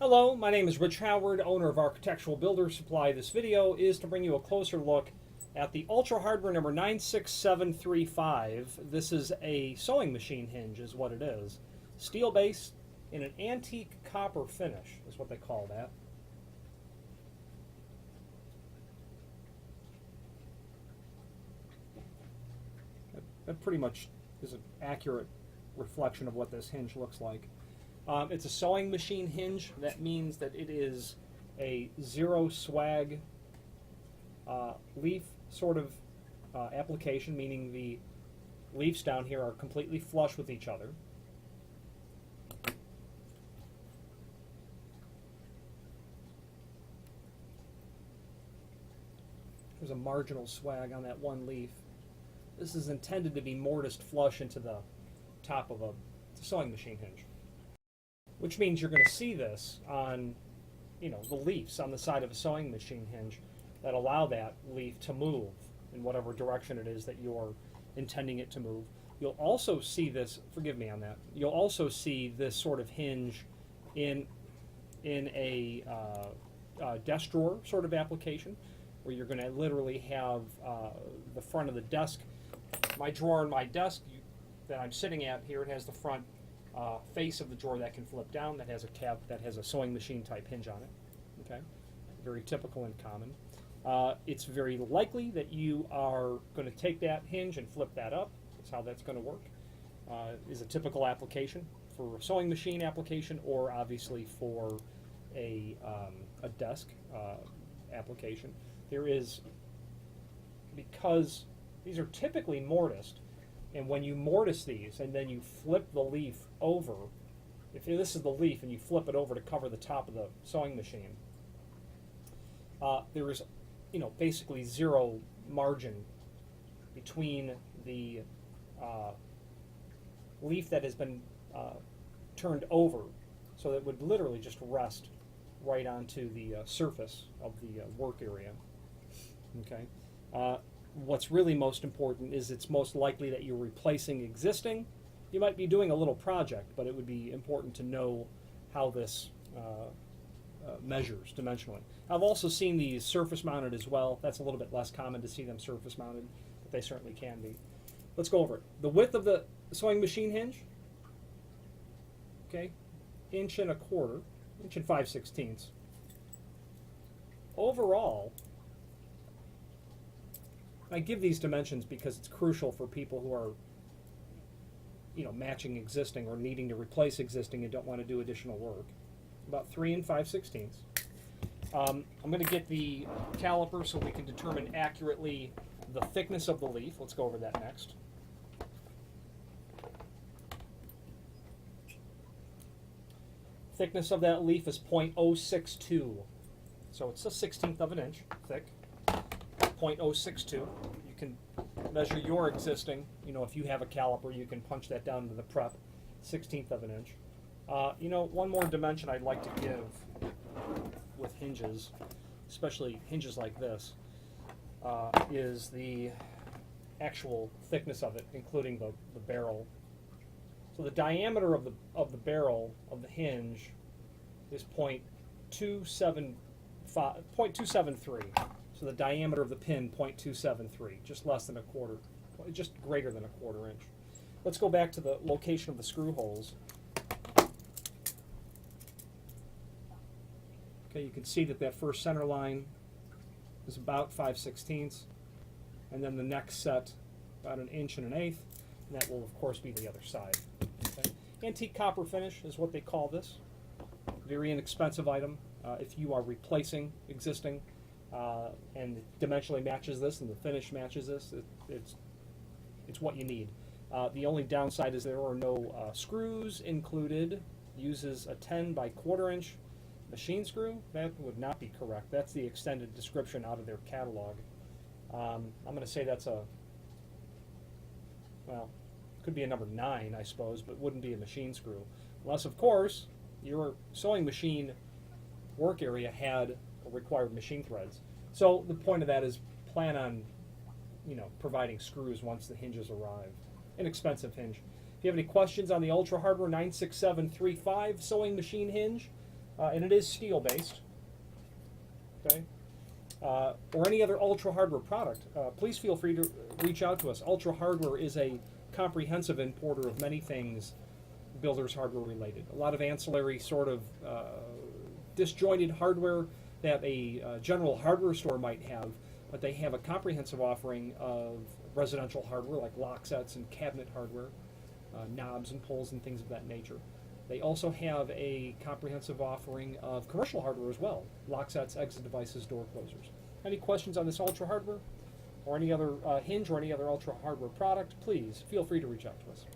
Hello, my name is Rich Howard, owner of Architectural Builder Supply. This video is to bring you a closer look at the Ultra Hardware number 96735. This is a sewing machine hinge is what it is. Steel base in an antique copper finish is what they call that. That pretty much is an accurate reflection of what this hinge looks like. It's a sewing machine hinge. That means that it is a zero swag leaf sort of application, meaning the leaves down here are completely flush with each other. There's a marginal swag on that one leaf. This is intended to be mortised flush into the top of a sewing machine hinge, which means you're going to see this on, the leaves on the side of a sewing machine hinge that allow that leaf to move in whatever direction it is that you're intending it to move. You'll also see this, forgive me on that, you'll also see this sort of hinge in a desk drawer sort of application, where you're going to literally have the front of the desk. My drawer in my desk that I'm sitting at here, it has the front face of the drawer that can flip down, that has a tab, that has a sewing machine type hinge on it. Okay, very typical and common. It's very likely that you are going to take that hinge and flip that up. That's how that's going to work. Is a typical application for a sewing machine application, or obviously for a desk application. There is, because these are typically mortised, and when you mortise these and then you flip the leaf over, if this is the leaf and you flip it over to cover the top of the sewing machine, there is, basically zero margin between the leaf that has been turned over, so that it would literally just rest right onto the surface of the work area. Okay. What's really most important is it's most likely that you're replacing existing. You might be doing a little project, but it would be important to know how this measures dimensionally. I've also seen these surface mounted as well. That's a little bit less common to see them surface mounted, but they certainly can be. Let's go over it. The width of the sewing machine hinge, okay, 1.25 inches, 1 5/16. Overall, I give these dimensions because it's crucial for people who are, matching existing or needing to replace existing and don't want to do additional work. About 3 5/16. I'm going to get the caliper so we can determine accurately the thickness of the leaf. Let's go over that next. Thickness of that leaf is 0.062. So it's a 1/16 of an inch thick. 0.062. You can measure your existing, if you have a caliper, you can punch that down into the prep, 1/16 of an inch. One more dimension I'd like to give with hinges, especially hinges like this, is the actual thickness of it, including the barrel. So the diameter of the barrel of the hinge is 0.273. So the diameter of the pin, 0.273, just less than a quarter, just greater than a quarter inch. Let's go back to the location of the screw holes. Okay, you can see that first center line is about 5/16, and then the next set about 1 1/8 inches, and that will of course be the other side. Okay. Antique copper finish is what they call this. Very inexpensive item if you are replacing existing. And it dimensionally matches this, and the finish matches this. It's what you need. The only downside is there are no screws included. Uses a 10 by 1/4 inch machine screw. That would not be correct. That's the extended description out of their catalog. I'm going to say that's could be a number 9, I suppose, but wouldn't be a machine screw, unless of course your sewing machine work area had required machine threads. So the point of that is plan on, providing screws once the hinges arrive. Inexpensive hinge. If you have any questions on the Ultra Hardware 96735 sewing machine hinge, and it is steel based. Okay. Or any other Ultra Hardware product, please feel free to reach out to us. Ultra Hardware is a comprehensive importer of many things builders hardware related. A lot of ancillary sort of disjointed hardware that a general hardware store might have, but they have a comprehensive offering of residential hardware like lock sets and cabinet hardware, knobs and pulls and things of that nature. They also have a comprehensive offering of commercial hardware as well, lock sets, exit devices, door closers. Any questions on this Ultra Hardware or any other hinge or any other Ultra Hardware product, please feel free to reach out to us.